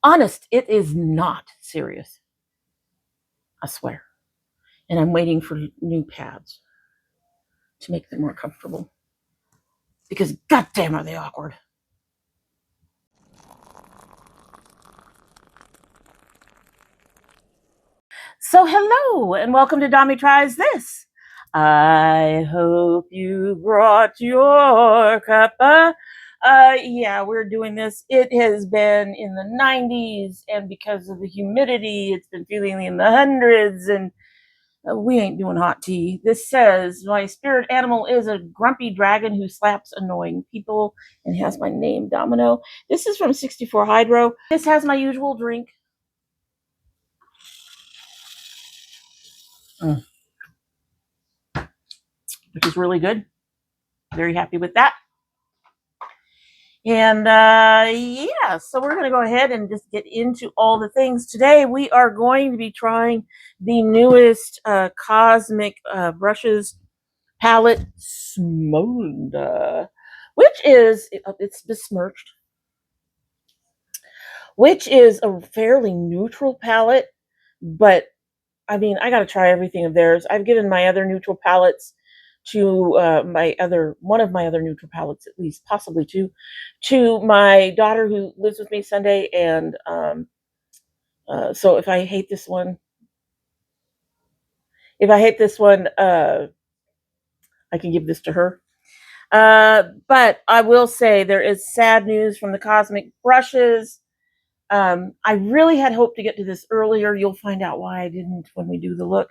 Honest, it is not serious. I swear. And I'm waiting for new pads to make them more comfortable. Because goddamn are they awkward. So hello and welcome to Domytriesthis. I hope you brought your cuppa. Yeah, we're doing this. It has been in the 90s, and because of the humidity, it's been feeling in the hundreds, and we ain't doing hot tea. This says, my spirit animal is a grumpy dragon who slaps annoying people and has my name, Domino. This is from 64 Hydro. This has my usual drink. Which is really good. Very happy with that. And yeah, so we're going to go ahead and just get into all the things. Today we are going to be trying the newest Cosmic Brushes palette, Smoulder, which is, it's besmirched, which is a fairly neutral palette, but I mean, I got to try everything of theirs. I've given my other neutral palettes to one of my other neutral palettes, at least, possibly two, to my daughter who lives with me Sunday. And so if I hate this one, I can give this to her. But I will say there is sad news from the Cosmic Brushes. I really had hoped to get to this earlier. You'll find out why I didn't when we do the look.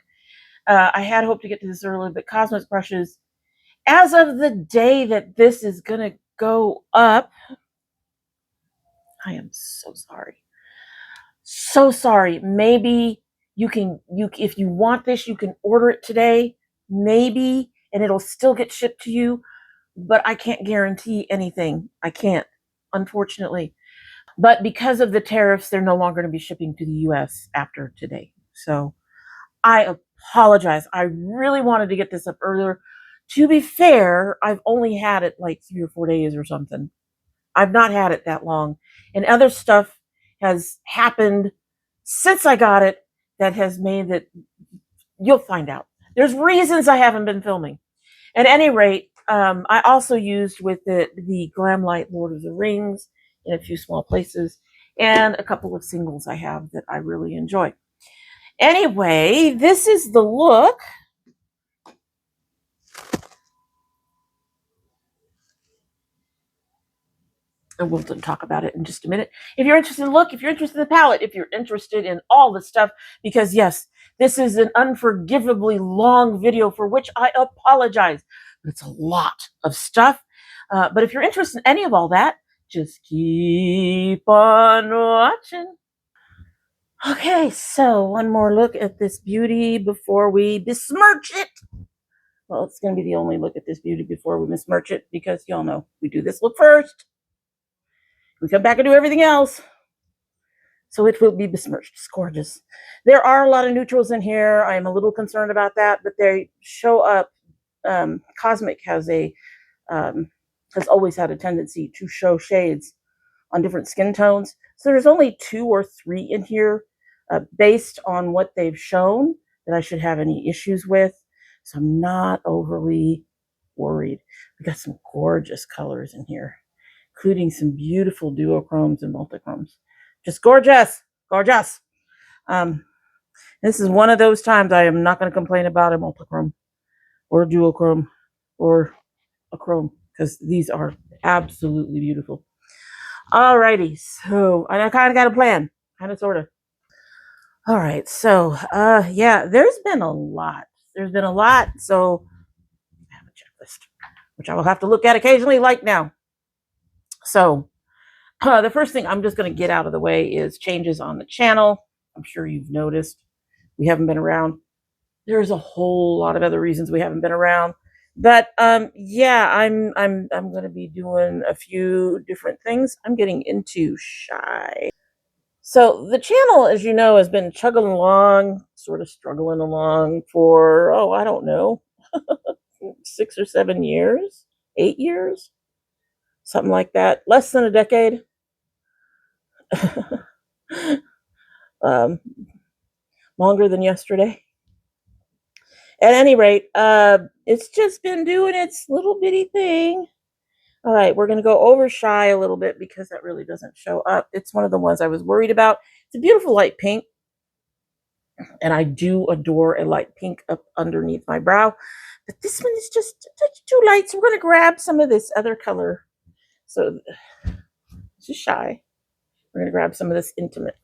I had hoped to get to this earlier, but Cosmic Brushes, as of the day that this is going to go up, I am so sorry. So sorry. Maybe if you want this, you can order it today, maybe, and it'll still get shipped to you, but I can't guarantee anything. I can't, unfortunately. But because of the tariffs, they're no longer going to be shipping to the US after today. So I apologize. I really wanted to get this up earlier. To be fair, I've only had it like 3 or 4 days or something. I've not had it that long. And other stuff has happened since I got it that has made it, you'll find out. There's reasons I haven't been filming. At any rate, I also used with it the Glamlight Lord of the Rings in a few small places and a couple of singles I have that I really enjoy. Anyway, this is the look. And we'll talk about it in just a minute. If you're interested in the look, if you're interested in the palette, if you're interested in all the stuff, because yes, this is an unforgivably long video for which I apologize. But it's a lot of stuff. But if you're interested in any of all that, just keep on watching. Okay, so one more look at this beauty before we besmirch it. Well, it's going to be the only look at this beauty before we besmirch it, because y'all know we do this look first. We come back and do everything else. So it will be besmirched. It's gorgeous. There are a lot of neutrals in here. I am a little concerned about that, but they show up. Cosmic has always had a tendency to show shades on different skin tones. So there's only 2 or 3 in here based on what they've shown that I should have any issues with. So I'm not overly worried. We got some gorgeous colors in here, including some beautiful duochromes and multichromes. Just gorgeous, gorgeous. This is one of those times I am not going to complain about a multichrome or a duochrome or a chrome, because these are absolutely beautiful. Alrighty, so I kind of got a plan, kind of, sort of. All right, so yeah, there's been a lot. So I have a checklist, which I will have to look at occasionally, like now. So the first thing I'm just going to get out of the way is changes on the channel. I'm sure you've noticed we haven't been around. There's a whole lot of other reasons we haven't been around, but yeah, I'm going to be doing a few different things. I'm getting into shy. So the channel, as you know, has been chugging along, sort of struggling along for, oh, I don't know, 6 or 7 years, 8 years, something like that, less than a decade. Longer than yesterday. At any rate, it's just been doing its little bitty thing. All right, we're going to go over Shy a little bit because that really doesn't show up. It's one of the ones I was worried about. It's a beautiful light pink, and I do adore a light pink up underneath my brow. But this one is just a touch too light, so we're going to grab some of this other color. So this is Shy. We're going to grab some of this Intimate.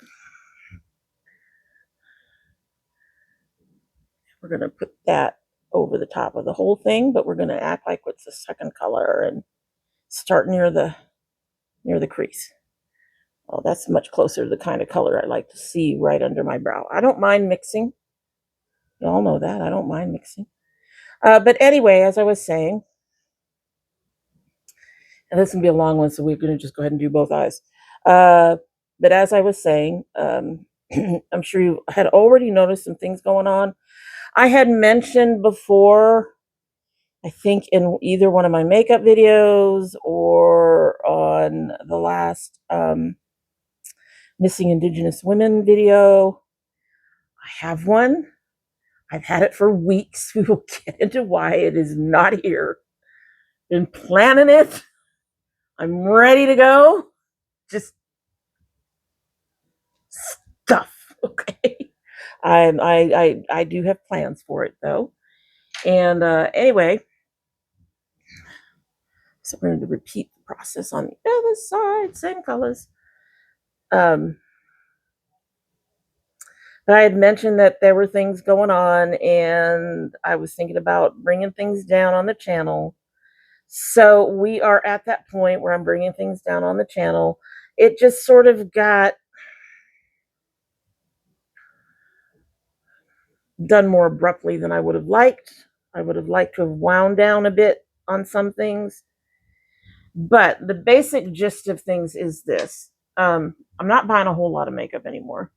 We're going to put that over the top of the whole thing, but we're going to act like it's the second color and start near the crease. Oh, that's much closer to the kind of color I like to see right under my brow. I don't mind mixing. You all know that. I don't mind mixing. But anyway, as I was saying, and this can be a long one, so we're going to just go ahead and do both eyes. But as I was saying, I'm sure you had already noticed some things going on. I had mentioned before, I think in either one of my makeup videos or on the last Missing Indigenous Women video, I have one. I've had it for weeks. We will get into why it is not here. Been planning it. I'm ready to go. Just stuff. Okay. I do have plans for it though. And anyway, so we're going to repeat the process on the other side, same colors. But I had mentioned that there were things going on, and I was thinking about bringing things down on the channel. So we are at that point where I'm bringing things down on the channel. It just sort of got done more abruptly than I would have liked. I would have liked to have wound down a bit on some things. But the basic gist of things is this. I'm not buying a whole lot of makeup anymore.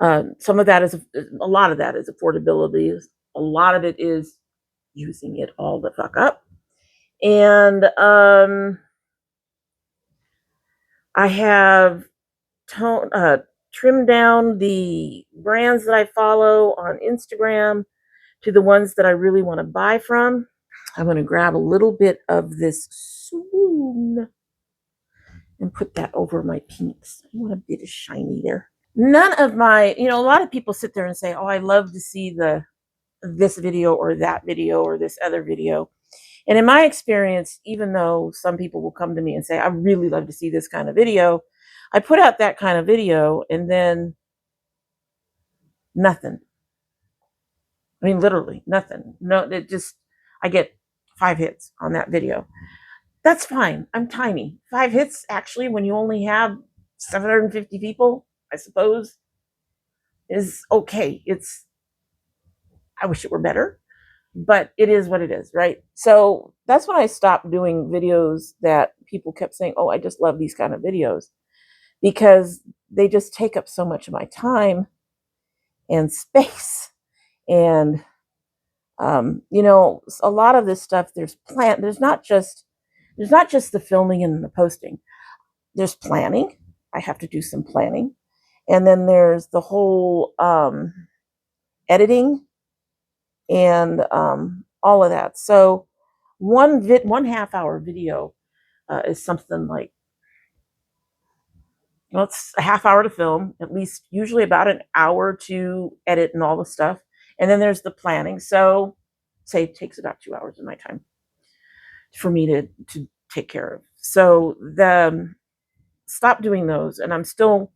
Some of that is, a lot of that is affordability. A lot of it is using it all the fuck up. And I have trimmed down the brands that I follow on Instagram to the ones that I really want to buy from. I'm going to grab a little bit of this swoon and put that over my pinks. I want a bit of shiny there. None of my, a lot of people sit there and say, oh, I love to see this video or that video or this other video. And in my experience, even though some people will come to me and say, I really love to see this kind of video, I put out that kind of video and then nothing. I mean, literally nothing. No, I get 5 hits on that video. That's fine. I'm tiny. 5 hits, actually, when you only have 750 people, I suppose, is okay. I wish it were better, but it is what it is, right? So that's when I stopped doing videos that people kept saying, oh, I just love these kind of videos, because they just take up so much of my time and space. And, a lot of this stuff, there's not just the filming and the posting. There's planning. I have to do some planning. And then there's the whole editing and all of that. So one half-hour video is something like, it's a half hour to film, at least usually about an hour to edit and all the stuff. And then there's the planning. So say it takes about 2 hours of my time for me to take care of. So stop doing those. And I'm still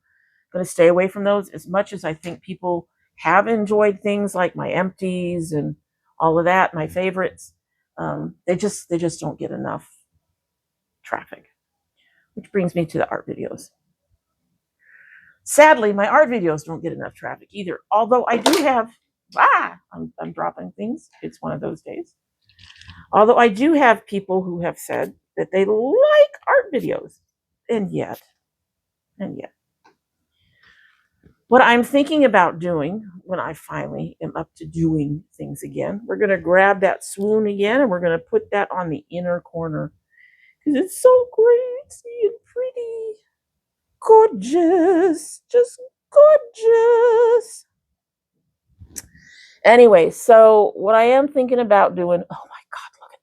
going to stay away from those, as much as I think people have enjoyed things like my empties and all of that, my favorites. They just don't get enough traffic, which brings me to the art videos. Sadly, my art videos don't get enough traffic either. Although I do have, I'm dropping things. It's one of those days. Although I do have people who have said that they like art videos. And yet, what I'm thinking about doing when I finally am up to doing things again, we're going to grab that swoon again and we're going to put that on the inner corner, because it's so greasy and pretty. gorgeous. Just gorgeous. Anyway, so what I am thinking about doing, oh my God, look at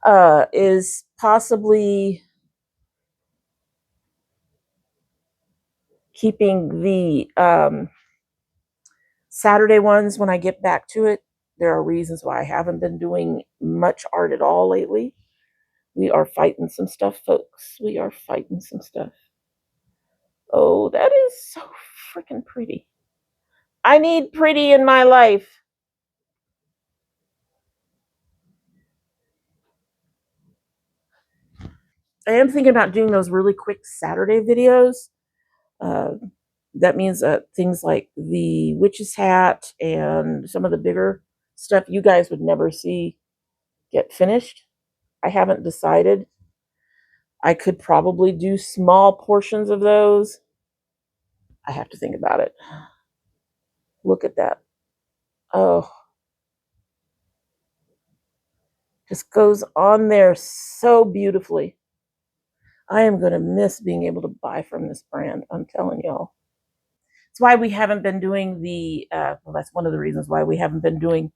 that, is possibly keeping the Saturday ones when I get back to it. There are reasons why I haven't been doing much art at all lately. We are fighting some stuff, folks. We are fighting some stuff. Oh, that is so freaking pretty. I need pretty in my life. I am thinking about doing those really quick Saturday videos. Uh, that means things like the witch's hat and some of the bigger stuff you guys would never see get finished. I haven't decided. I could probably do small portions of those. I have to think about it. Look at that. Oh, just goes on there so beautifully. I am going to miss being able to buy from this brand. I'm telling y'all. It's why we haven't been doing the, well, that's one of the reasons why we haven't been doing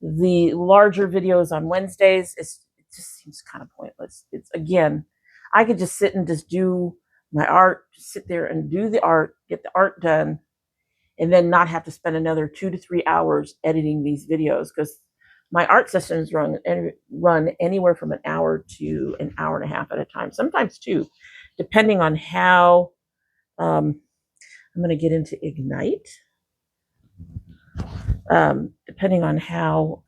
the larger videos on Wednesdays. It just seems kind of pointless. It's, again, I could just sit and just do my art, just sit there and do the art, get the art done, and then not have to spend another 2 to 3 hours editing these videos, because my art sessions run anywhere from an hour to an hour and a half at a time, sometimes 2, depending on how I'm going to get into Ignite. Depending on how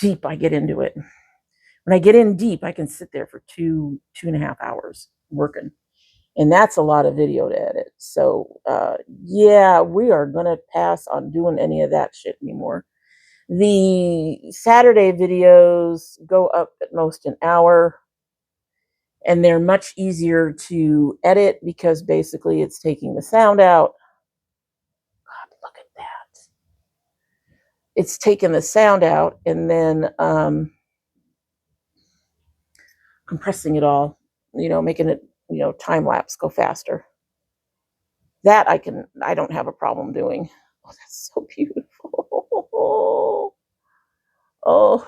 deep I get into it. When I get in deep, I can sit there for 2.5 hours working. And that's a lot of video to edit. So, yeah, we are going to pass on doing any of that shit anymore. The Saturday videos go up at most an hour, and they're much easier to edit because basically it's taking the sound out. God, look at that. It's taking the sound out and then compressing it all, making it, time lapse, go faster. That I don't have a problem doing. Oh, that's so beautiful. Oh,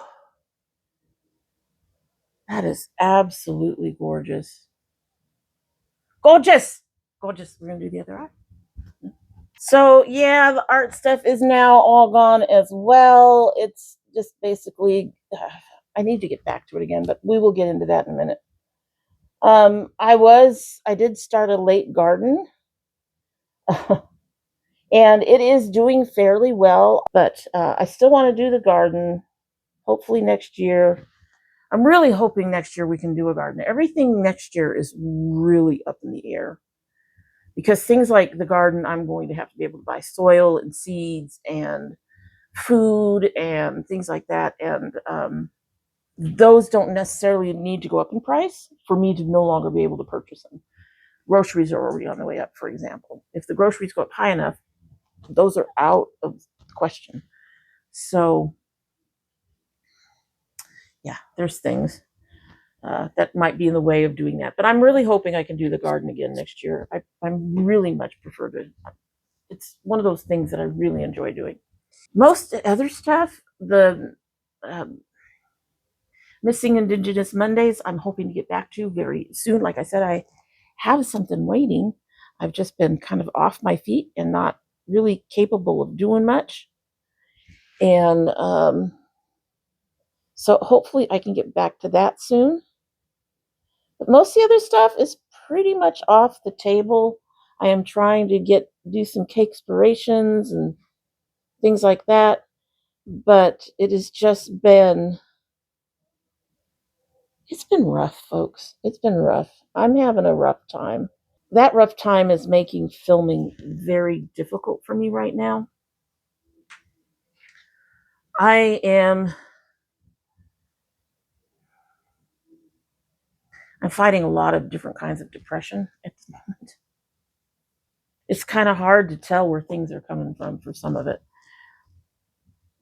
that is absolutely gorgeous. Gorgeous. Gorgeous. We're going to do the other eye. So, yeah, the art stuff is now all gone as well. It's just basically, I need to get back to it again, but we will get into that in a minute. I did start a late garden. And it is doing fairly well, but I still want to do the garden. Hopefully next year. I'm really hoping next year we can do a garden. Everything next year is really up in the air, because things like the garden, I'm going to have to be able to buy soil and seeds and food and things like that. And those don't necessarily need to go up in price for me to no longer be able to purchase them. Groceries are already on the way up, for example. If the groceries go up high enough, those are out of the question. So, yeah, there's things that might be in the way of doing that. But I'm really hoping I can do the garden again next year. I really much prefer to. It's one of those things that I really enjoy doing. Most other stuff, the Missing Indigenous Mondays, I'm hoping to get back to very soon. Like I said, I have something waiting. I've just been kind of off my feet and not really capable of doing much. And so hopefully I can get back to that soon. But most of the other stuff is pretty much off the table. I am trying to do some cake inspirations and things like that. But it has just been, it's been rough, folks. It's been rough. I'm having a rough time. That rough time is making filming very difficult for me right now. I'm fighting a lot of different kinds of depression at the moment. It's kind of hard to tell where things are coming from for some of it.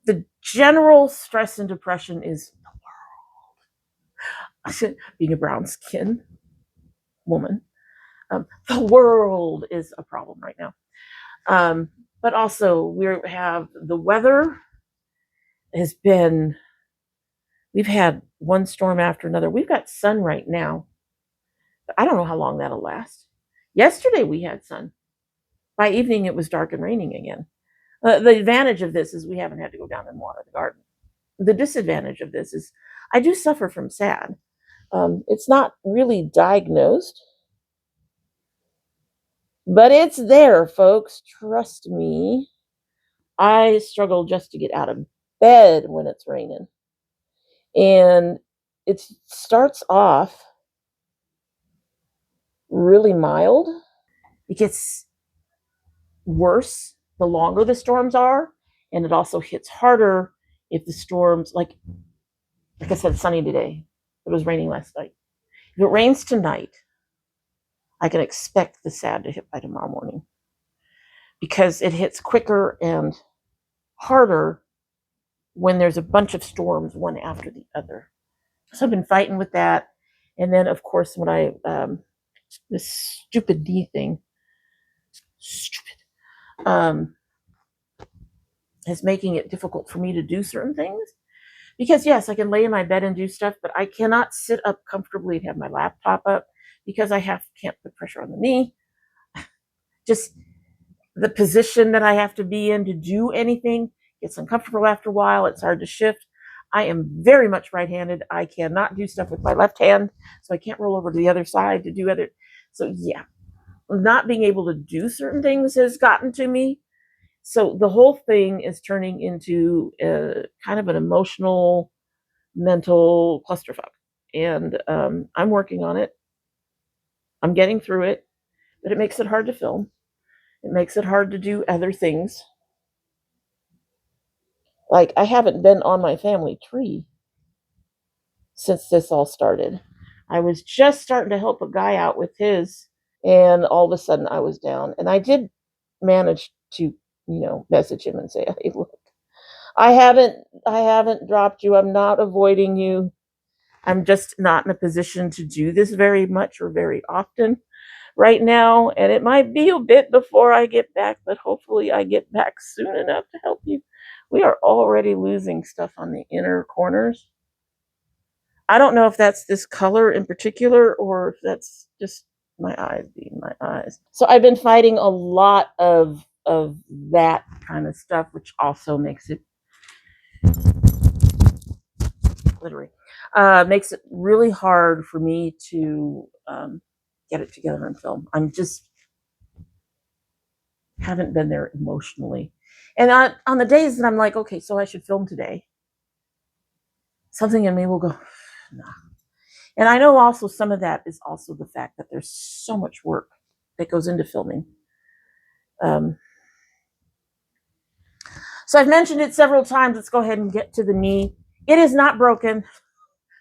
The general stress and depression is the world. Being a brown skin woman, The world is a problem right now. But also we have the weather has been, we've had one storm after another. We've got sun right now, but I don't know how long that'll last. Yesterday we had sun. By evening it was dark and raining again. The advantage of this is we haven't had to go down and water the garden. The disadvantage of this is I do suffer from SAD. It's not really diagnosed, but it's there, folks. Trust me. I struggle just to get out of bed when it's raining. And it starts off really mild. It gets worse the longer the storms are, and it also hits harder if the storms, like I said, sunny today. It was raining last night. If it rains tonight, I can expect the SAD to hit by tomorrow morning because it hits quicker and harder when there's a bunch of storms one after the other. So I've been fighting with that. And then, of course, when this stupid knee thing, is making it difficult for me to do certain things. Because, yes, I can lay in my bed and do stuff, but I cannot sit up comfortably and have my laptop up because I can't put pressure on the knee. Just the position that I have to be in to do anything gets uncomfortable after a while. It's hard to shift. I am very much right-handed. I cannot do stuff with my left hand, so I can't roll over to the other side to do other. So yeah, not being able to do certain things has gotten to me. So the whole thing is turning into kind of an emotional, mental clusterfuck. And I'm working on it. I'm getting through it, but it makes it hard to film. It makes it hard to do other things. Like, I haven't been on my family tree since this all started. I was just starting to help a guy out with his, and all of a sudden I was down. And I did manage to, message him and say, hey, look, I haven't dropped you. I'm not avoiding you. I'm just not in a position to do this very much or very often right now. And it might be a bit before I get back, but hopefully I get back soon enough to help you. We are already losing stuff on the inner corners. I don't know if that's this color in particular or if that's just my eyes being my eyes. So I've been fighting a lot of that kind of stuff, which also makes it glittery. Makes it really hard for me to get it together and film. I'm just haven't been there emotionally. And on the days that I'm like, okay, so I should film today, something in me will go, nah. And I know also some of that is also the fact that there's so much work that goes into filming. So I've mentioned it several times. Let's go ahead and get to the knee. It is not broken.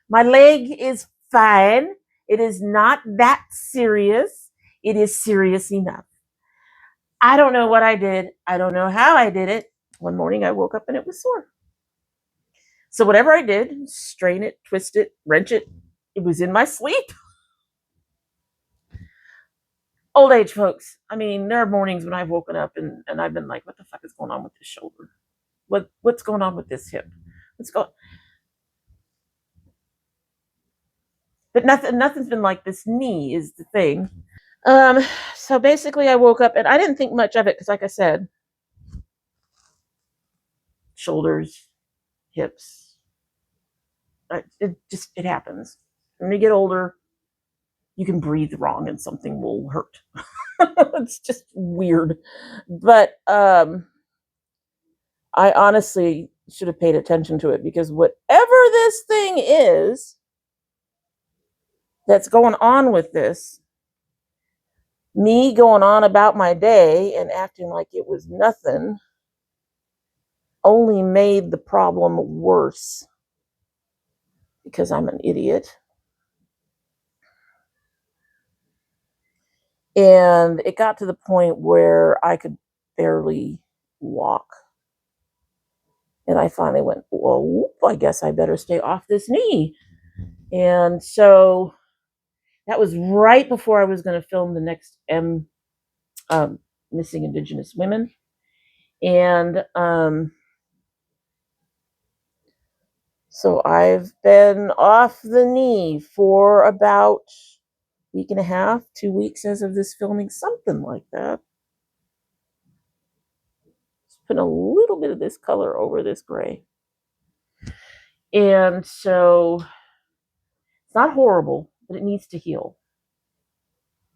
My leg is fine. It is not that serious. It is serious enough. I don't know what I did. I don't know how I did it. One morning I woke up and it was sore. So whatever I did, strain it, twist it, wrench it, it was in my sleep. Old age, folks. I mean, there are mornings when I've woken up and I've been like, what the fuck is going on with this shoulder? What's going on with this hip? What's going? But nothing's been like this knee is the thing. So basically I woke up and I didn't think much of it because, like I said, shoulders, hips, it happens. When you get older, you can breathe wrong and something will hurt. It's just weird. But I honestly should have paid attention to it because whatever this thing is that's going on with this, me going on about my day and acting like it was nothing only made the problem worse because I'm an idiot. And it got to the point where I could barely walk. And I finally went, well, I guess I better stay off this knee. And so That was right before I was going to film the next Missing Indigenous Women. And so I've been off the knee for about a week and a half, 2 weeks as of this filming, something like that. Just putting a little bit of this color over this gray. And so it's not horrible, but it needs to heal.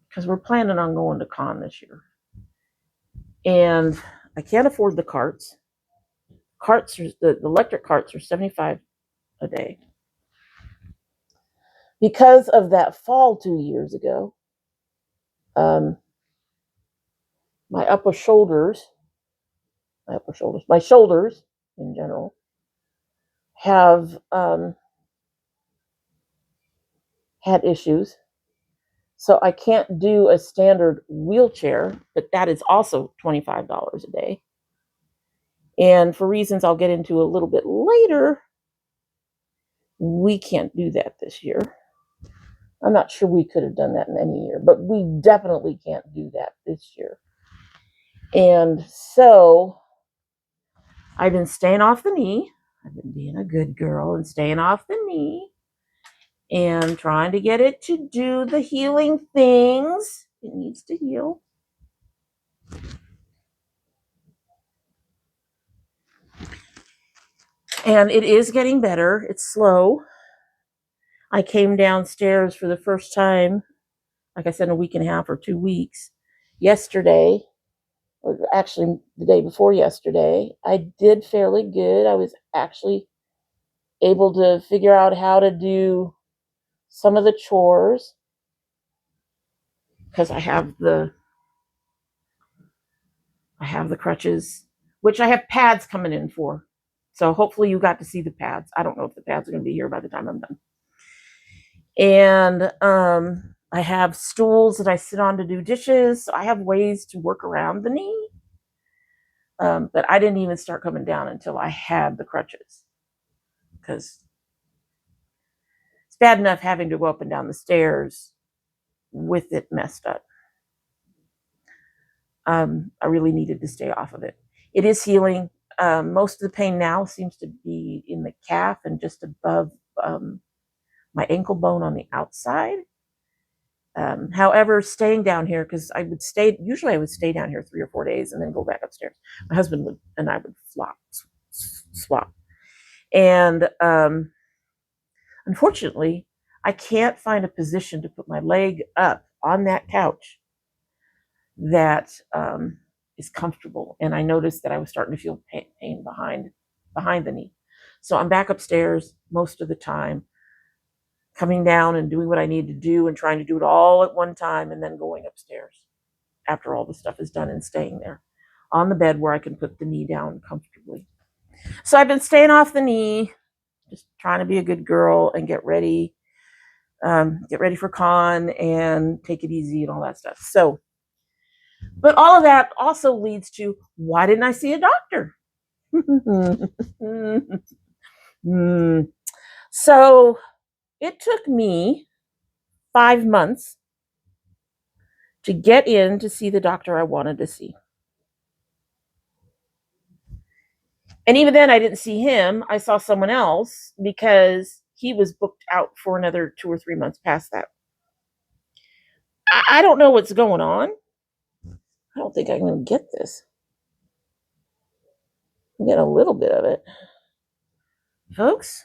Because we're planning on going to con this year. And I can't afford the carts. The electric carts are $75 a day. Because of that fall 2 years ago, my shoulders in general have had issues. So I can't do a standard wheelchair, but that is also $25 a day. And for reasons I'll get into a little bit later, we can't do that this year. I'm not sure we could have done that in any year, but we definitely can't do that this year. And so I've been staying off the knee. I've been being a good girl and staying off the knee and trying to get it to do the healing things it needs to heal. And it is getting better. It's slow. I came downstairs for the first time, like I said, in a week and a half or 2 weeks, yesterday, or actually the day before yesterday. I did fairly good. I was actually able to figure out how to do some of the chores because I have the crutches, which I have pads coming in for. So hopefully you got to see the pads. I don't know if the pads are going to be here by the time I'm done. And I have stools that I sit on to do dishes. So I have ways to work around the knee. But I didn't even start coming down until I had the crutches, because it's bad enough having to go up and down the stairs with it messed up. I really needed to stay off of it. It is healing. Most of the pain now seems to be in the calf and just above my ankle bone on the outside. However, staying down here, because usually I would stay down here 3 or 4 days and then go back upstairs. My husband and I would swap. And unfortunately, I can't find a position to put my leg up on that couch that is comfortable. And I noticed that I was starting to feel pain behind the knee. So I'm back upstairs most of the time, coming down and doing what I need to do and trying to do it all at one time and then going upstairs after all the stuff is done and staying there on the bed where I can put the knee down comfortably. So I've been staying off the knee, just trying to be a good girl and get ready for con and take it easy and all that stuff. So, but all of that also leads to, why didn't I see a doctor? So it took me 5 months to get in to see the doctor I wanted to see. And even then, I didn't see him. I saw someone else because he was booked out for another 2 or 3 months past that. I don't know what's going on. I don't think I'm going to get this. I get a little bit of it. Folks?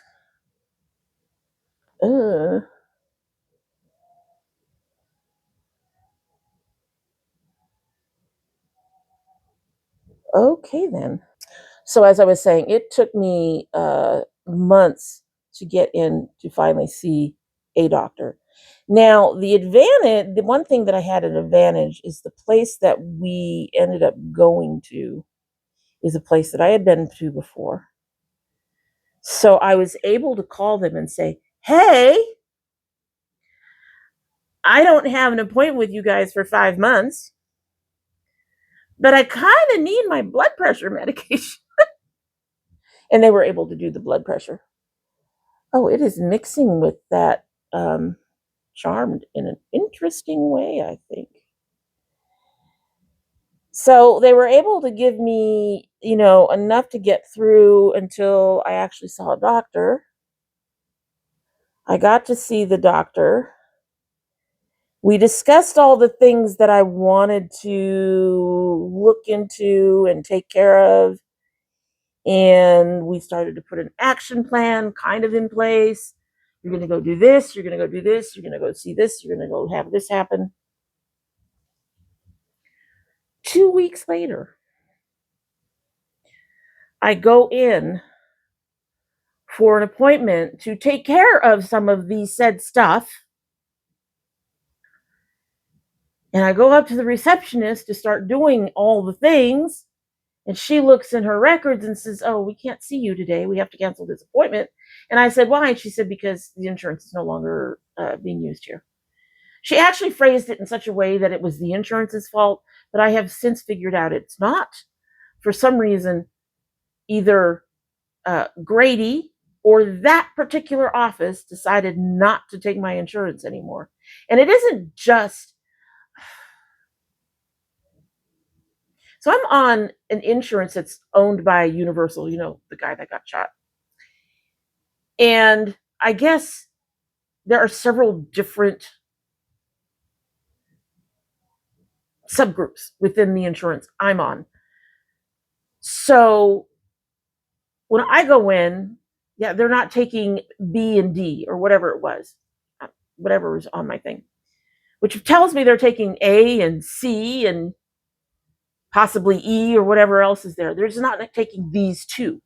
Okay, then. So as I was saying, it took me months to get in to finally see a doctor. Now, the one thing that I had an advantage is the place that we ended up going to is a place that I had been to before. So I was able to call them and say, hey, I don't have an appointment with you guys for 5 months, but I kind of need my blood pressure medication. And they were able to do the blood pressure. Oh, it is mixing with that charmed in an interesting way, I think. So they were able to give me, enough to get through until I actually saw a doctor. I got to see the doctor. We discussed all the things that I wanted to look into and take care of. And we started to put an action plan kind of in place. You're going to go do this. You're going to go do this. You're going to go see this. You're going to go have this happen. 2 weeks later, I go in for an appointment to take care of some of the said stuff. And I go up to the receptionist to start doing all the things. And she looks in her records and says, "Oh, we can't see you today. We have to cancel this appointment." And I said, "Why?" And she said, "Because the insurance is no longer being used here." She actually phrased it in such a way that it was the insurance's fault, but I have since figured out it's not. For some reason, either Grady or that particular office decided not to take my insurance anymore. And it isn't just... So I'm on an insurance that's owned by Universal, the guy that got shot. And I guess there are several different subgroups within the insurance I'm on. So when I go in, they're not taking B and D or whatever it was, whatever was on my thing, which tells me they're taking A and C and possibly E or whatever else is there. They're just not taking these two.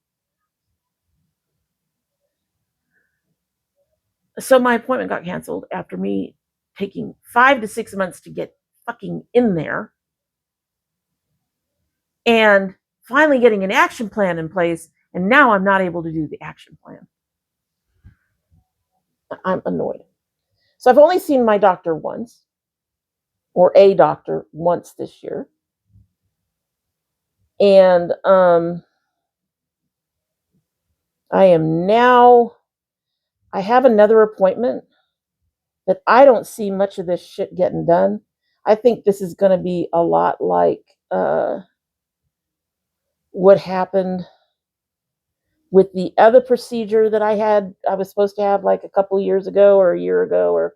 So my appointment got canceled after me taking 5 to 6 months to get fucking in there, and finally getting an action plan in place. And now I'm not able to do the action plan. I'm annoyed. So I've only seen my doctor once, or a doctor once this year. And I have another appointment that I don't see much of this shit getting done. I think this is going to be a lot like what happened with the other procedure that I was supposed to have like a couple years ago or a year ago or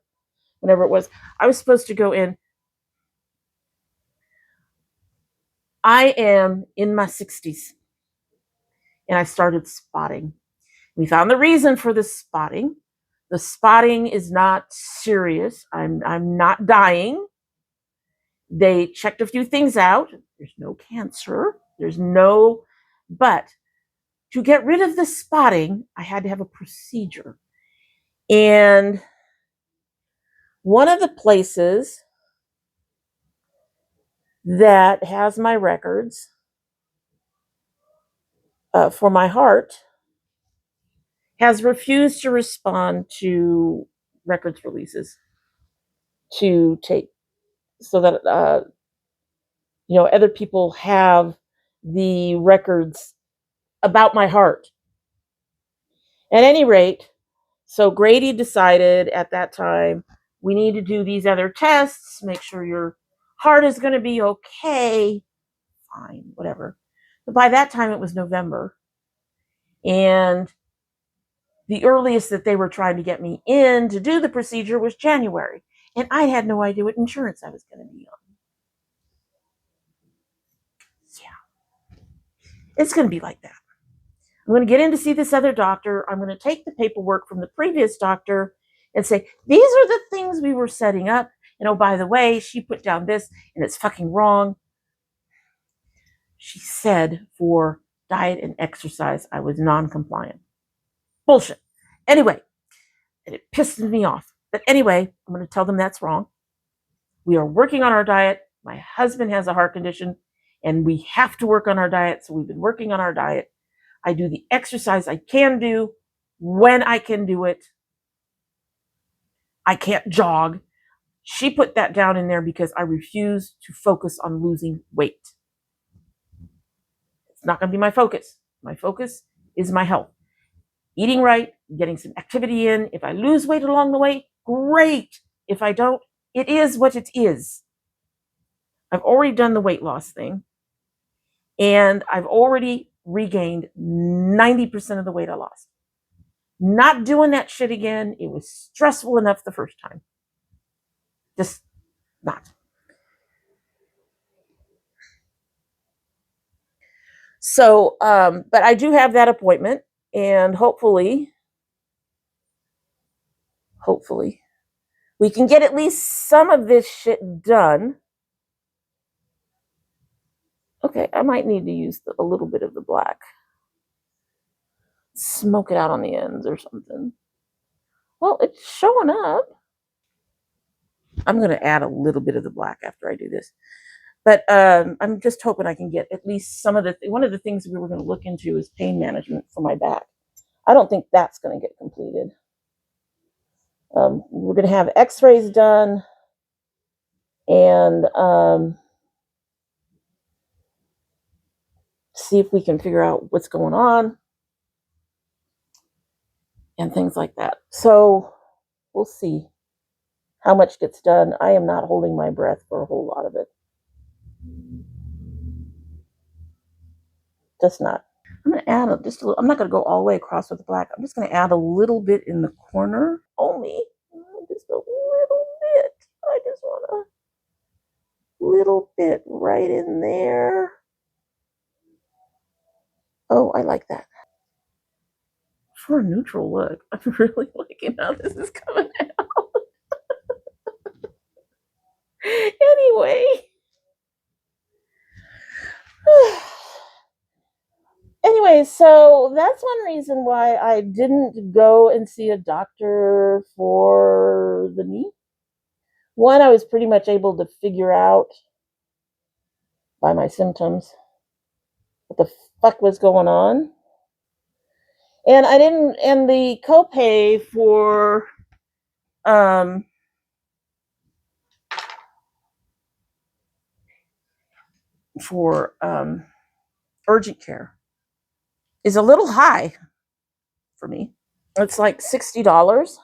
whenever it was. I was supposed to go in. I am in my 60s and I started spotting. We found the reason for this spotting. The spotting is not serious. I'm not dying. They checked a few things out. There's no cancer. But to get rid of the spotting, I had to have a procedure. And one of the places that has my records for my heart has refused to respond to records releases to take, so that other people have the records about my heart. At any rate, so Grady decided at that time, we need to do these other tests, make sure your heart is going to be okay. Fine, whatever. But by that time, it was November. And the earliest that they were trying to get me in to do the procedure was January. And I had no idea what insurance I was going to be on. Yeah. It's going to be like that. I'm going to get in to see this other doctor. I'm going to take the paperwork from the previous doctor and say, these are the things we were setting up. And oh, by the way, she put down this and it's fucking wrong. She said for diet and exercise, I was non-compliant. Bullshit. Anyway, and it pissed me off. But anyway, I'm going to tell them that's wrong. We are working on our diet. My husband has a heart condition and we have to work on our diet. So we've been working on our diet. I do the exercise I can do when I can do it. I can't jog. She put that down in there because I refuse to focus on losing weight. It's not going to be my focus. My focus is my health. Eating right, getting some activity in. If I lose weight along the way, great. If I don't, it is what it is. I've already done the weight loss thing, and I've already regained 90% of the weight I lost. Not doing that shit again. It was stressful enough the first time. Just not. So, but I do have that appointment, and hopefully, we can get at least some of this shit done. Okay, I might need to use a little bit of the black. Smoke it out on the ends or something. Well, it's showing up. I'm going to add a little bit of the black after I do this. But I'm just hoping I can get at least some of the, one of the things we were going to look into is pain management for my back. I don't think that's going to get completed. We're going to have x-rays done, and see if we can figure out what's going on and things like that. So we'll see how much gets done. I am not holding my breath for a whole lot of it. Just not. I'm going to add just a little. I'm not going to go all the way across with the black. I'm just going to add a little bit in the corner only. Just a little bit. I just want a little bit right in there. Oh, I like that. For a neutral look, I'm really liking how this is coming out. Anyway. Anyway, so that's one reason why I didn't go and see a doctor for the knee. One, I was pretty much able to figure out by my symptoms what the fuck was going on. And I didn't, and the copay um for urgent care is a little high for me. It's like $60.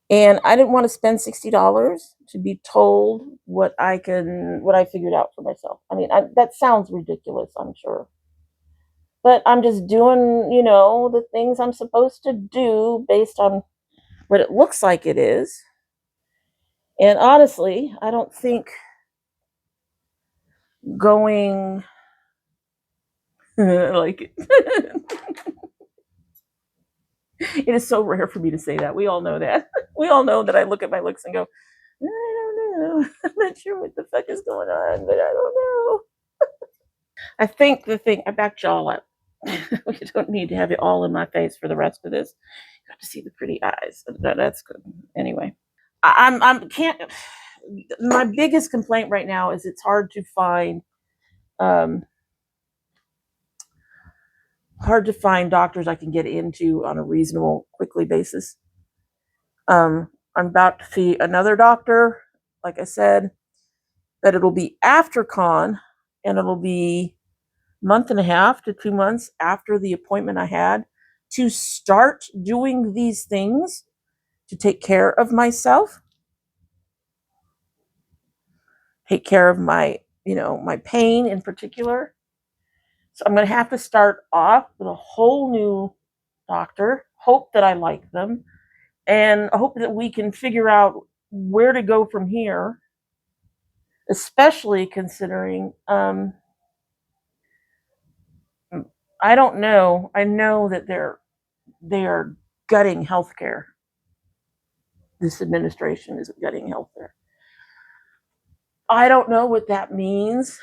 And I didn't want to spend $60 to be told what I figured out for myself. I mean, that sounds ridiculous, I'm sure. But I'm just doing, the things I'm supposed to do based on what it looks like it is. And honestly, I don't think going like it is so rare for me to say that. We all know that. We all know that I look at my looks and go, I don't know. I'm not sure what the fuck is going on, but I don't know. I think I backed y'all up. We don't need to have it all in my face for the rest of this. Got to see the pretty eyes. That's good. Anyway, I'm can't. My biggest complaint right now is it's hard to find doctors I can get into on a reasonable, quickly basis. I'm about to see another doctor, like I said, but it'll be after con, and it'll be a month and a half to 2 months after the appointment I had to start doing these things to take care of myself, take care of my, my pain in particular. So I'm going to have to start off with a whole new doctor, hope that I like them, and hope that we can figure out where to go from here, especially considering I don't know. I know that they are gutting healthcare. This administration is gutting healthcare. I don't know what that means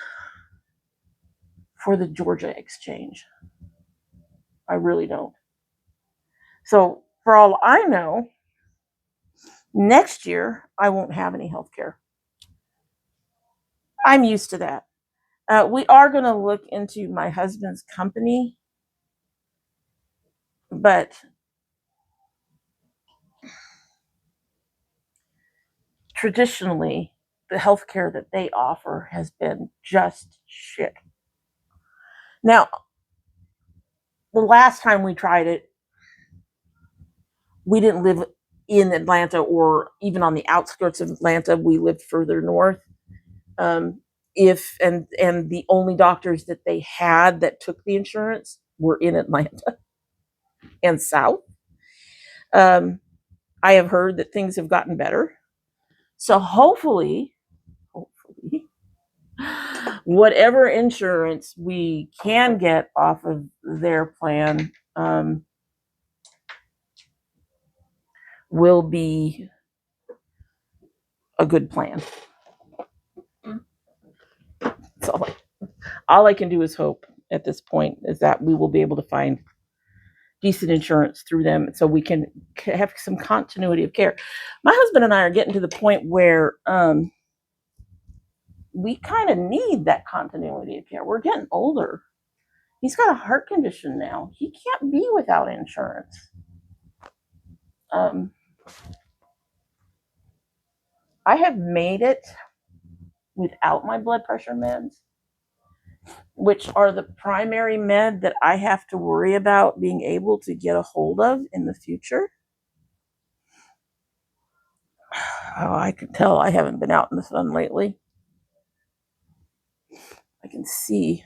for the Georgia exchange. I really don't. So for all I know, next year I won't have any health care. I'm used to that. We are going to look into my husband's company, but traditionally the health care that they offer has been just shit. Now, the last time we tried it, we didn't live in Atlanta or even on the outskirts of Atlanta. We lived further north. If and the only doctors that they had that took the insurance were in Atlanta and south. I have heard that things have gotten better. So hopefully, whatever insurance we can get off of their plan will be a good plan. So all I can do is hope at this point is that we will be able to find decent insurance through them so we can have some continuity of care. My husband and I are getting to the point where we kind of need that continuity of care. We're getting older. He's got a heart condition now. He can't be without insurance. I have made it without my blood pressure meds, which are the primary med that I have to worry about being able to get a hold of in the future. Oh, I can tell I haven't been out in the sun lately. I can see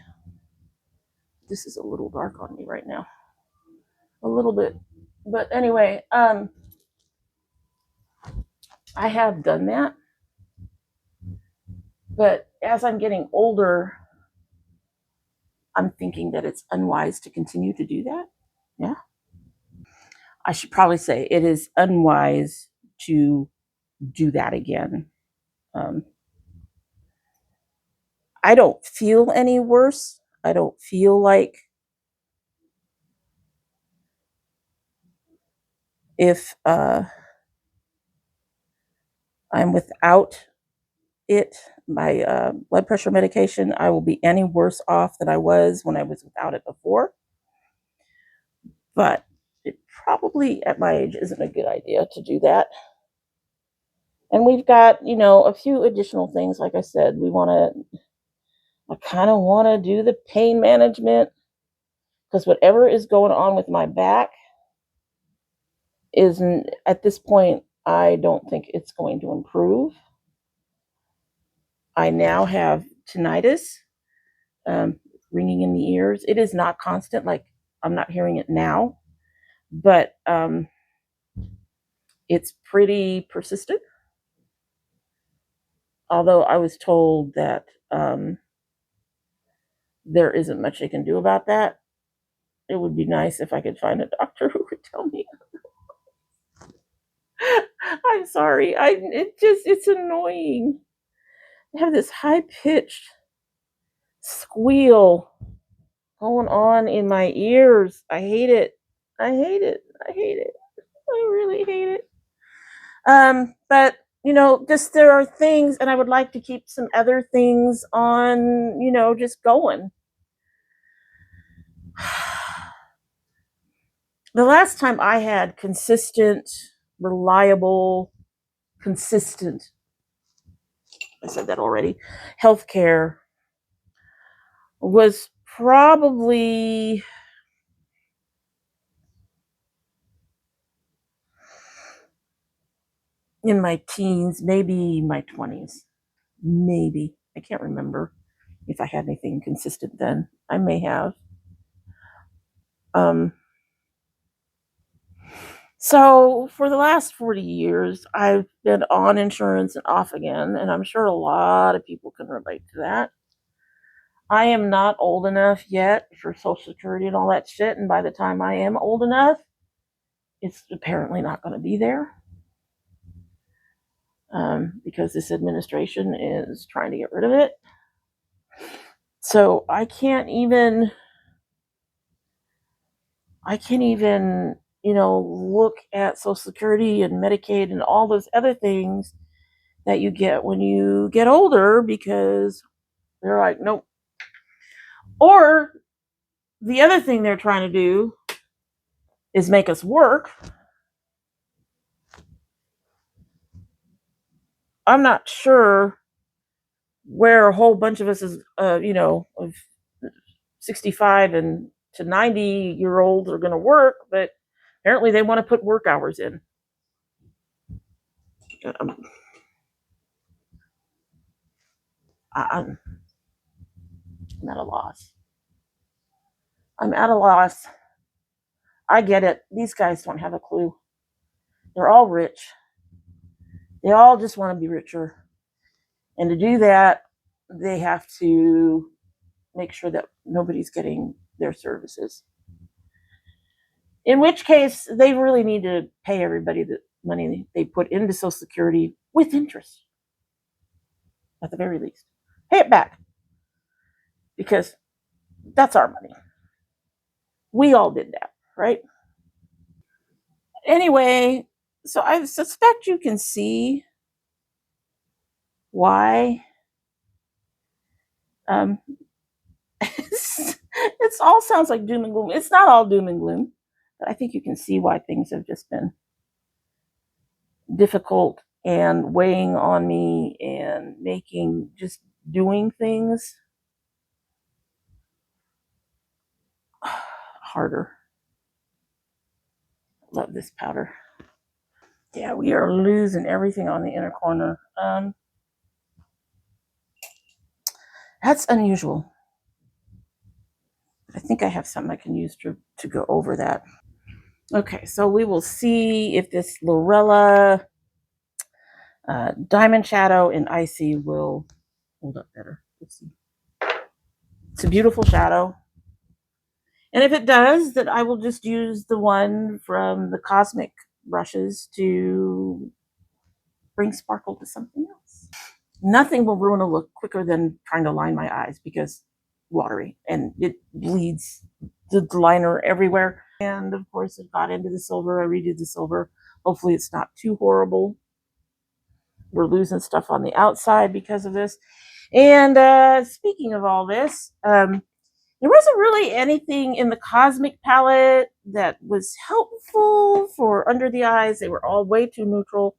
this is a little dark on me right now. A little bit. But anyway, I have done that. But as I'm getting older, I'm thinking that it's unwise to continue to do that. Yeah. I should probably say it is unwise to do that again. I don't feel any worse. I don't feel like if I'm without it, my blood pressure medication, I will be any worse off than I was when I was without it before. But it probably at my age isn't a good idea to do that. And we've got, a few additional things. Like I said, I kind of want to do the pain management because whatever is going on with my back isn't, at this point, I don't think it's going to improve. I now have tinnitus, ringing in the ears. It is not constant, like I'm not hearing it now, but it's pretty persistent. Although I was told that there isn't much they can do about that. It would be nice if I could find a doctor who could tell me. I'm sorry. It's annoying. I have this high pitched squeal going on in my ears. I hate it. I hate it. I hate it. I really hate it. But just there are things, and I would like to keep some other things on, just going. The last time I had consistent, reliable, consistent, I said that already, healthcare was probably in my teens, maybe my 20s. Maybe. I can't remember if I had anything consistent then. I may have. So for the last 40 years, I've been on insurance and off again, and I'm sure a lot of people can relate to that. I am not old enough yet for Social Security and all that shit, and by the time I am old enough, it's apparently not going to be there. Because this administration is trying to get rid of it. So I can't even, look at Social Security and Medicaid and all those other things that you get when you get older because they're like, nope. Or the other thing they're trying to do is make us work. I'm not sure where a whole bunch of us is, of 65 and to 90-year-olds are going to work, but Apparently they want to put work hours in. I'm at a loss. I'm at a loss. I get it. These guys don't have a clue. They're all rich. They all just want to be richer. And to do that, they have to make sure that nobody's getting their services. In which case, they really need to pay everybody the money they put into Social Security with interest, at the very least. Pay it back. Because that's our money. We all did that, right? Anyway, so I suspect you can see why it all sounds like doom and gloom. It's not all doom and gloom, but I think you can see why things have just been difficult and weighing on me and making just doing things harder. Love this powder. Yeah, we are losing everything on the inner corner. That's unusual. I think I have something I can use to go over that. Okay, so we will see if this Lorella Diamond Shadow in Icy will hold up better. Let's see. It's a beautiful shadow. And if it does, then I will just use the one from the Cosmic brushes to bring sparkle to something else. Nothing will ruin a look quicker than trying to line my eyes because watery and it bleeds the liner everywhere. And of course, it got into the silver. I redid the silver. Hopefully, it's not too horrible. We're losing stuff on the outside because of this. And speaking of all this, there wasn't really anything in the Cosmic palette that was helpful for under the eyes. They were all way too neutral.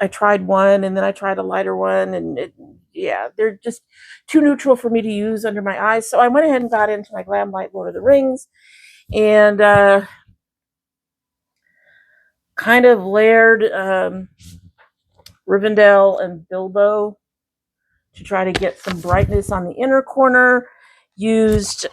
I tried one and then I tried a lighter one, and they're just too neutral for me to use under my eyes. So I went ahead and got into my Glam Light Lord of the Rings and kind of layered Rivendell and Bilbo to try to get some brightness on the inner corner. Used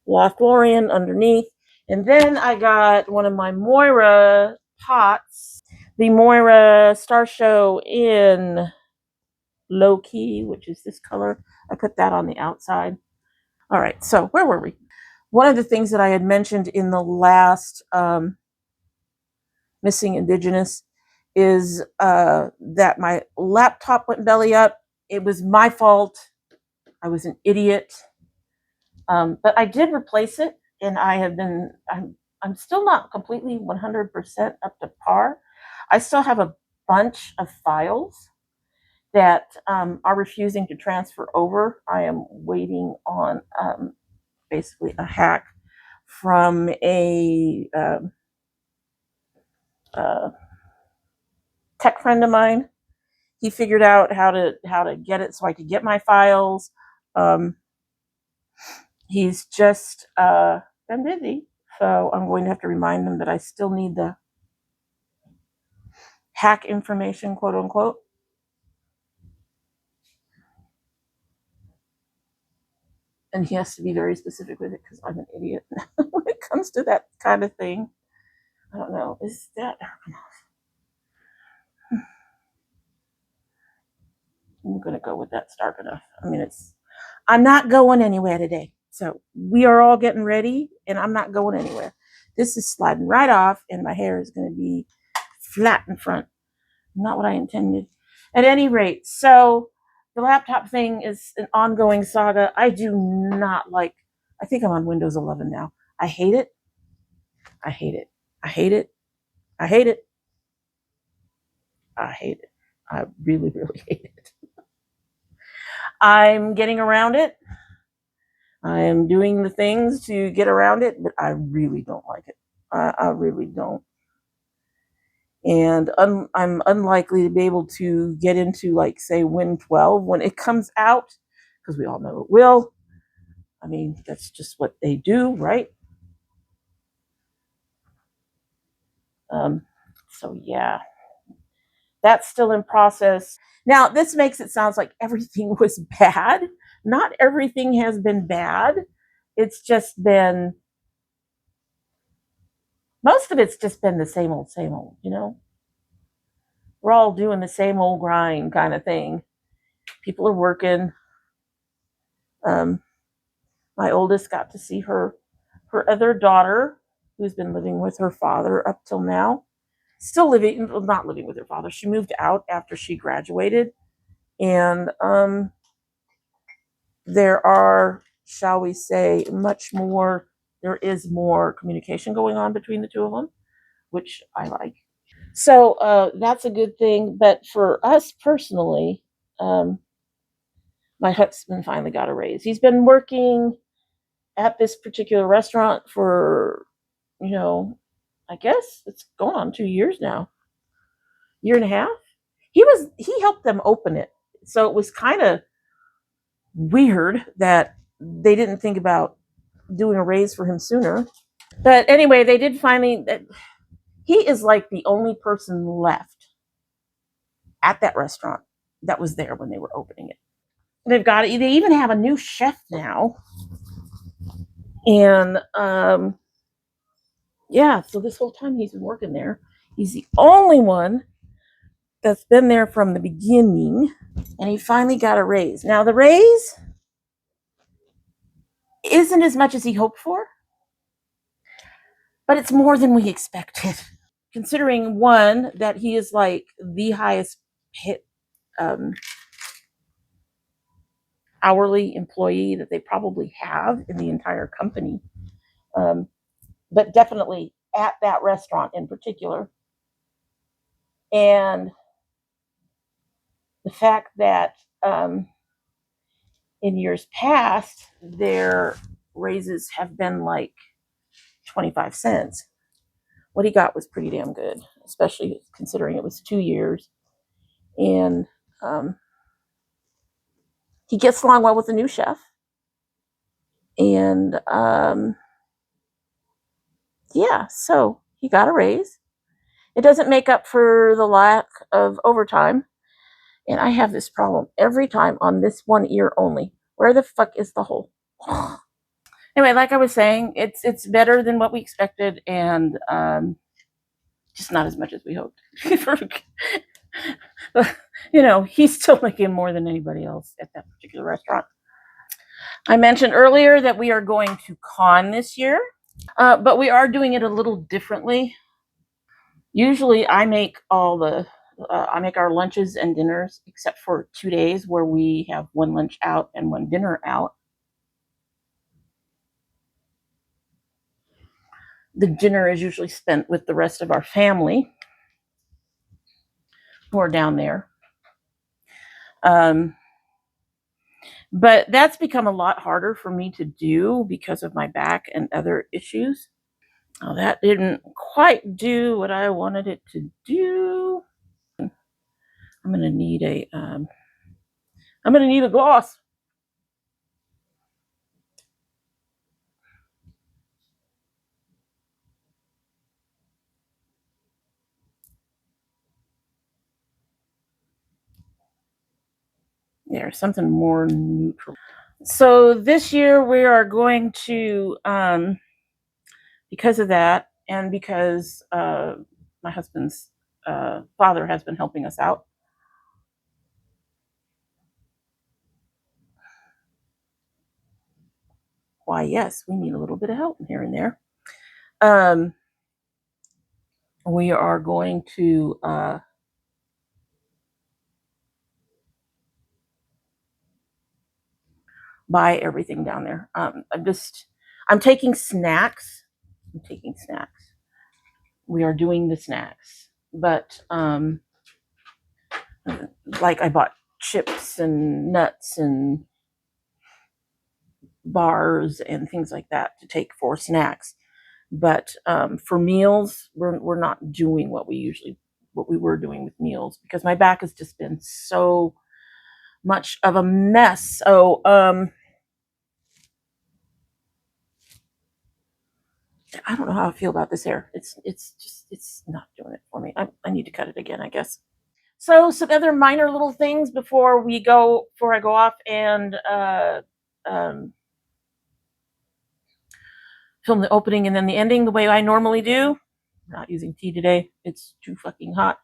Lothlorien underneath. And then I got one of my Moira pots, the Moira Star Show in Low Key, which is this color. I put that on the outside. All right, so where were we? One of the things that I had mentioned in the last Missing Indigenous is that my laptop went belly up. It was my fault. I was an idiot. But I did replace it, and I'm still not completely 100% up to par. I still have a bunch of files that are refusing to transfer over. I am waiting on basically a hack from a tech friend of mine. He figured out how to get it so I could get my files. He's just been busy, so I'm going to have to remind him that I still need the hack information, quote unquote. And he has to be very specific with it because I'm an idiot when it comes to that kind of thing. I don't know. Is that dark enough? I'm going to go with that's dark enough. I mean, I'm not going anywhere today. So we are all getting ready, and I'm not going anywhere. This is sliding right off, and my hair is going to be flat in front. Not what I intended. At any rate, so the laptop thing is an ongoing saga. I do not like, I think I'm on Windows 11 now. I hate it. I hate it. I hate it. I hate it. I hate it. I really, really hate it. I'm getting around it. I am doing the things to get around it, but I really don't like it. I really don't. And I'm unlikely to be able to get into, like, say, Win 12 when it comes out, because we all know it will. I mean, that's just what they do, right? So yeah, that's still in process. Now, this makes it sound like everything was bad. Not everything has been bad. It's just been, most of it's just been the same old, you know? We're all doing the same old grind kind of thing. People are working. Um, my oldest got to see her other daughter, who's been living with her father up till now. Still living, well, not living with her father. She moved out after she graduated. And there are, shall we say, there is more communication going on between the two of them, which I like. So that's a good thing. But for us personally, my husband finally got a raise. He's been working at this particular restaurant for, I guess it's going on 2 years now, year and a half. He helped them open it. So it was kind of weird that they didn't think about doing a raise for him sooner. But anyway, they did finally. He is like the only person left at that restaurant that was there when they were opening it. They even have a new chef now, and yeah. So this whole time he's been working there, he's the only one that's been there from the beginning, and he finally got a raise. Now the raise isn't as much as he hoped for, but it's more than we expected. Considering one, that he is like the highest hit hourly employee that they probably have in the entire company, but definitely at that restaurant in particular. And the fact that in years past, their raises have been like 25 cents. What he got was pretty damn good, especially considering it was 2 years. And he gets along well with the new chef. And yeah, so he got a raise. It doesn't make up for the lack of overtime. And I have this problem every time on this one ear only. Where the fuck is the hole? Anyway, like I was saying, it's better than what we expected, and just not as much as we hoped. He's still making more than anybody else at that particular restaurant. I mentioned earlier that we are going to con this year, but we are doing it a little differently. Usually, I make our lunches and dinners, except for 2 days where we have one lunch out and one dinner out. The dinner is usually spent with the rest of our family who are down there. But that's become a lot harder for me to do because of my back and other issues. Oh, that didn't quite do what I wanted it to do. I'm gonna need a gloss. There's something more neutral. So this year we are going to, because of that, and because my husband's father has been helping us out. Why, yes, we need a little bit of help here and there. We are going to buy everything down there. I'm taking snacks. We are doing the snacks, but like I bought chips and nuts and bars and things like that to take for snacks. But for meals, we're not doing what we were doing with meals, because my back has just been so much of a mess. So I don't know how I feel about this hair. It's not doing it for me. I need to cut it again, I guess. So some other minor little things before I go off and um, film the opening and then the ending the way I normally do. I'm not using tea today. It's too fucking hot.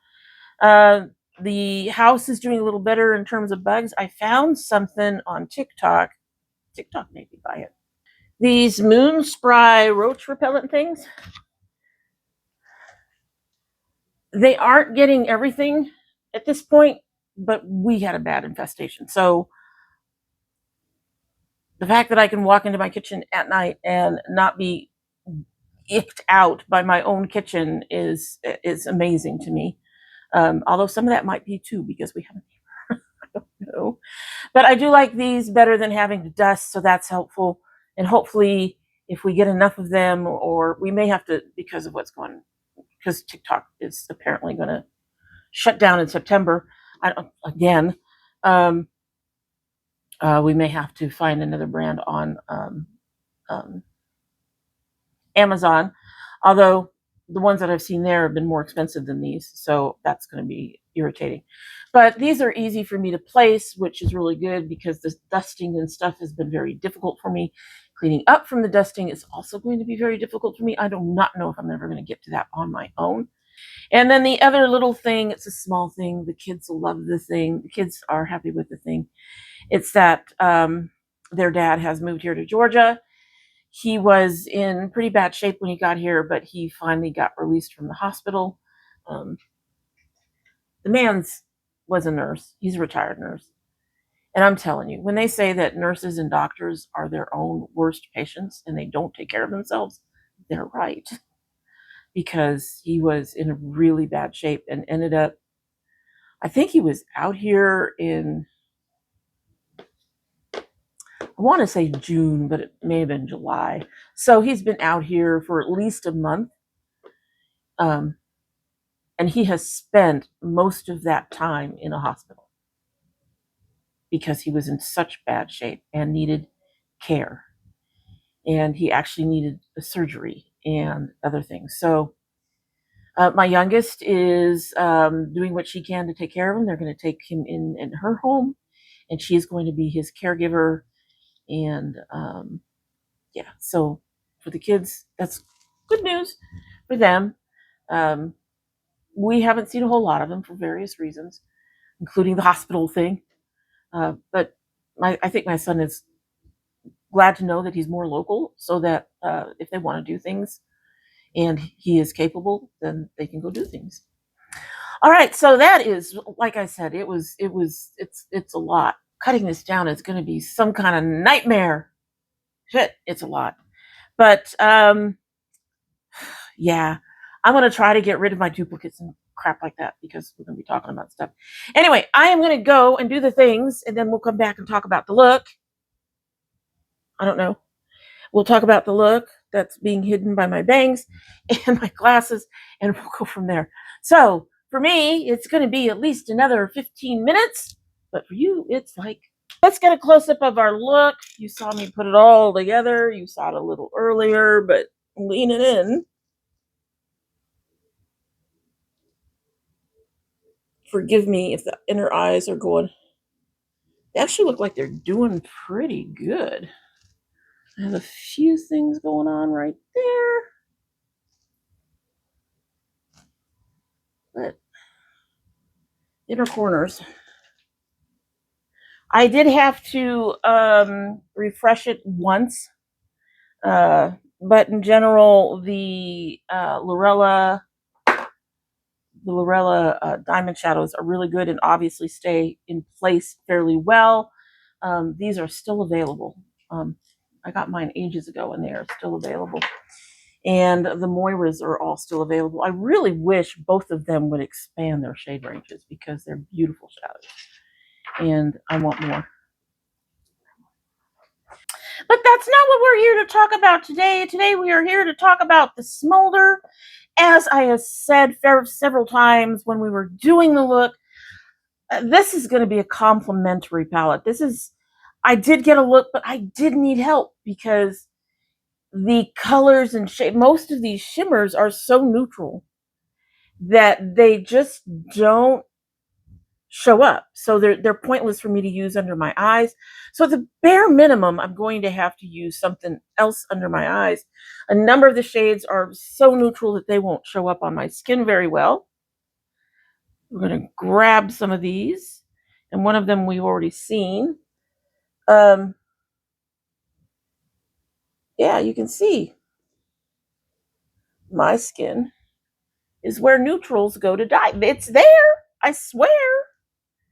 Uh, the house is doing a little better in terms of bugs. I found something on TikTok. TikTok made me buy it. These moon spry roach repellent things. They aren't getting everything at this point, but we had a bad infestation. So the fact that I can walk into my kitchen at night and not be icked out by my own kitchen is amazing to me. Although some of that might be too because we have a neighbor. I don't know, but I do like these better than having to dust, so that's helpful. And hopefully, if we get enough of them, or we may have to because of what's going, because TikTok is apparently going to shut down in September. Again, um, we may have to find another brand on um, Amazon, although the ones that I've seen there have been more expensive than these, so that's going to be irritating. But these are easy for me to place, which is really good because the dusting and stuff has been very difficult for me. Cleaning up from the dusting is also going to be very difficult for me. I do not know if I'm ever going to get to that on my own. And then the other little thing, it's a small thing. The kids will love the thing. The kids are happy with the thing. It's that their dad has moved here to Georgia. He was in pretty bad shape when he got here, but he finally got released from the hospital. Um, the man's was a nurse. He's a retired nurse. And I'm telling you, when they say that nurses and doctors are their own worst patients and they don't take care of themselves, they're right. Because he was in a really bad shape and ended up, I think he was out here in, I want to say June, but it may have been July. So he's been out here for at least a month. Um, and he has spent most of that time in a hospital because he was in such bad shape and needed care. And he actually needed a surgery and other things. So my youngest is doing what she can to take care of him. They're going to take him in her home, and she's going to be his caregiver. And yeah, so for the kids, that's good news for them. Um, we haven't seen a whole lot of them for various reasons, including the hospital thing. But I think my son is glad to know that he's more local, so that if they want to do things and he is capable, then they can go do things. All right, so that is, like I said, it's a lot. Cutting this down is going to be some kind of nightmare. Shit, it's a lot. But yeah, I'm going to try to get rid of my duplicates and crap like that because we're going to be talking about stuff. Anyway, I am going to go and do the things, and then we'll come back and talk about the look. I don't know. We'll talk about the look that's being hidden by my bangs and my glasses, and we'll go from there. So for me, it's going to be at least another 15 minutes, but for you, it's like, let's get a close up of our look. You saw me put it all together. You saw it a little earlier, but lean it in. Forgive me if the inner eyes are going. They actually look like they're doing pretty good. I have a few things going on right there. But inner corners. I did have to refresh it once, but in general, the Lorella diamond shadows are really good and obviously stay in place fairly well. These are still available. I got mine ages ago and they are still available. And the Moiras are all still available. I really wish both of them would expand their shade ranges because they're beautiful shadows. And I want more. But that's not what we're here to talk about today. Today we are here to talk about the Smoulder. As I have said several times when we were doing the look, this is going to be a complimentary palette. I did get a look, but I did need help because the colors and shape, most of these shimmers are so neutral that they just don't show up. So they're pointless for me to use under my eyes. So at the bare minimum, I'm going to have to use something else under my eyes. A number of the shades are so neutral that they won't show up on my skin very well. We're going to grab some of these, and one of them we've already seen. Yeah, you can see my skin is where neutrals go to die. It's there, I swear.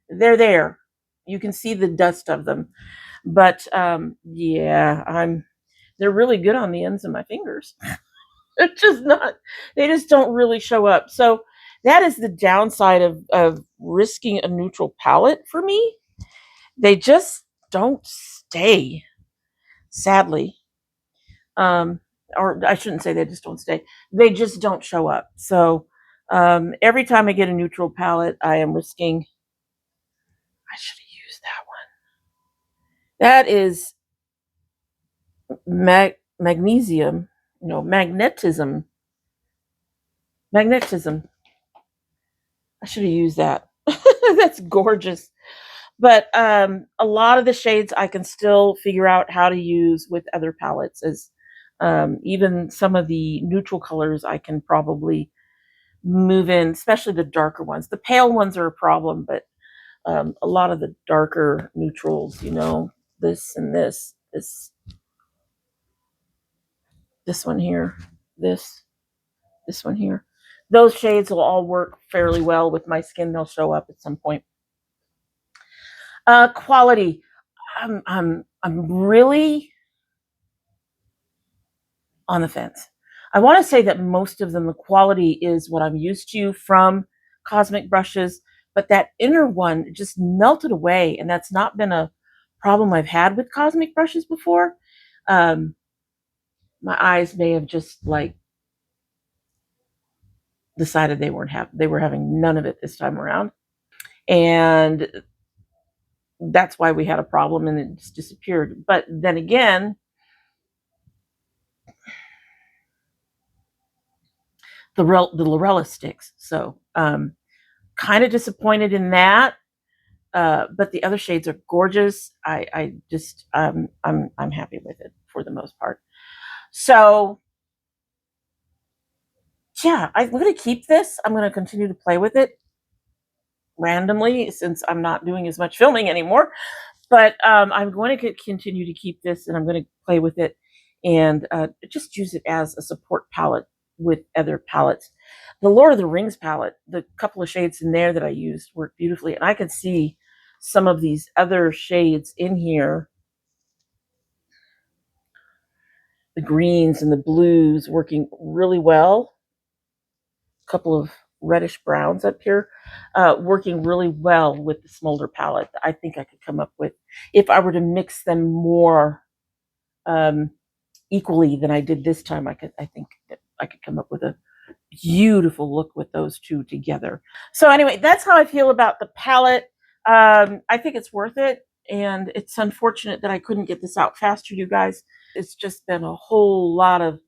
They're there. You can see the dust of them. But yeah, they're really good on the ends of my fingers. It's just not, they just don't really show up. So that is the downside of risking a neutral palette for me. They just don't stay, sadly. Or I shouldn't say they just don't stay. They just don't show up. So every time I get a neutral palette, I am risking, I should have used that one. That is magnesium, no, magnetism. Magnetism. I should have used that. That's gorgeous. But a lot of the shades I can still figure out how to use with other palettes. As even some of the neutral colors I can probably move in, especially the darker ones. The pale ones are a problem, but a lot of the darker neutrals, you know, this and this one here, this one here. Those shades will all work fairly well with my skin. They'll show up at some point. Quality. I'm really on the fence. I want to say that most of them, the quality is what I'm used to from Cosmic brushes, but that inner one just melted away, and that's not been a problem I've had with Cosmic brushes before. My eyes may have just like decided they were having none of it this time around, and that's why we had a problem, and it just disappeared. But then again, the Lorella sticks. So kind of disappointed in that. But the other shades are gorgeous. I just I'm happy with it for the most part. So yeah, I'm going to keep this. I'm going to continue to play with it randomly since I'm not doing as much filming anymore. But I'm going to continue to keep this, and I'm going to play with it and just use it as a support palette with other palettes. The Lord of the Rings palette, the couple of shades in there that I used worked beautifully, and I could see some of these other shades in here, the greens and the blues, working really well. A couple of reddish browns up here, working really well with the Smoulder palette. I think I could come up with, if I were to mix them more equally than I did this time, I think that I could come up with a beautiful look with those two together. So anyway, that's how I feel about the palette. I think it's worth it, and it's unfortunate that I couldn't get this out faster, you guys. It's just been a whole lot of,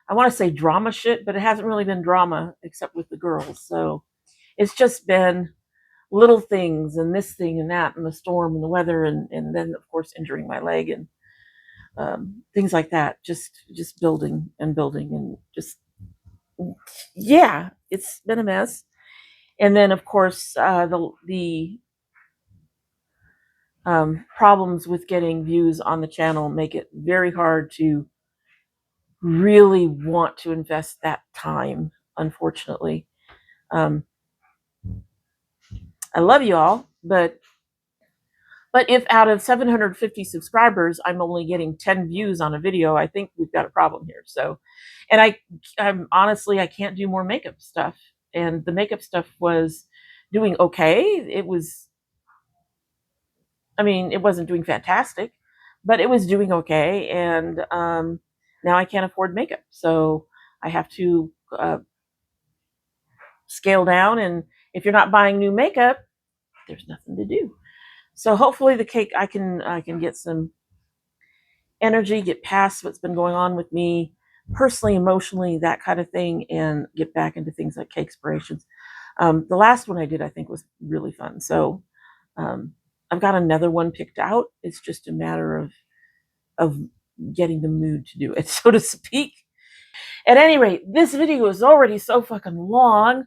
I want to say drama shit, but it hasn't really been drama except with the girls. So it's just been little things and this thing and that and the storm and the weather and then of course injuring my leg and things like that. Just building and building and just, yeah, it's been a mess. And then of course the problems with getting views on the channel make it very hard to really want to invest that time, unfortunately. um, I love you all, but if out of 750 subscribers I'm only getting 10 views on a video, I think we've got a problem here. So, and I'm honestly, I can't do more makeup stuff, and the makeup stuff was doing okay. It was, I mean, it wasn't doing fantastic, but it was doing okay. And now I can't afford makeup, so I have to scale down. And if you're not buying new makeup, there's nothing to do. So hopefully the cake, I can get some energy, get past what's been going on with me personally, emotionally, that kind of thing, and get back into things like Cakespirations. The last one I did, I think, was really fun. So I've got another one picked out. It's just a matter of getting the mood to do it, so to speak. At any rate, this video is already so fucking long.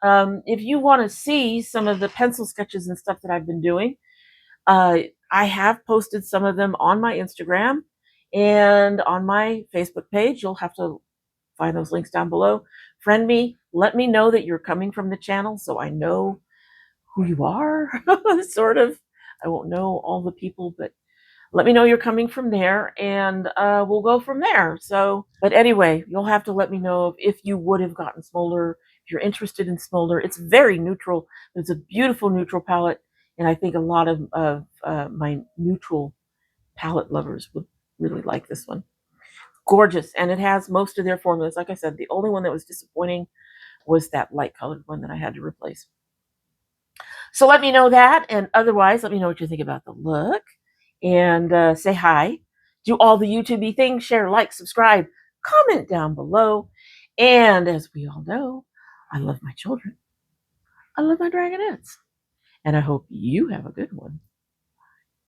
If you want to see some of the pencil sketches and stuff that I've been doing, I have posted some of them on my Instagram and on my Facebook page. You'll have to find those links down below. Friend me, let me know that you're coming from the channel so I know who you are, sort of. I won't know all the people, but let me know you're coming from there, and we'll go from there. So, but anyway, you'll have to let me know if you would have gotten Smoulder, if you're interested in Smoulder. It's very neutral, but it's a beautiful neutral palette, and I think a lot of my neutral palette lovers would really like this one. Gorgeous, and it has most of their formulas. Like I said, the only one that was disappointing was that light colored one that I had to replace. So let me know that, and otherwise, let me know what you think about the look, and say hi. Do all the YouTube things, share, like, subscribe, comment down below. And as we all know, I love my children. I love my dragonettes. And I hope you have a good one.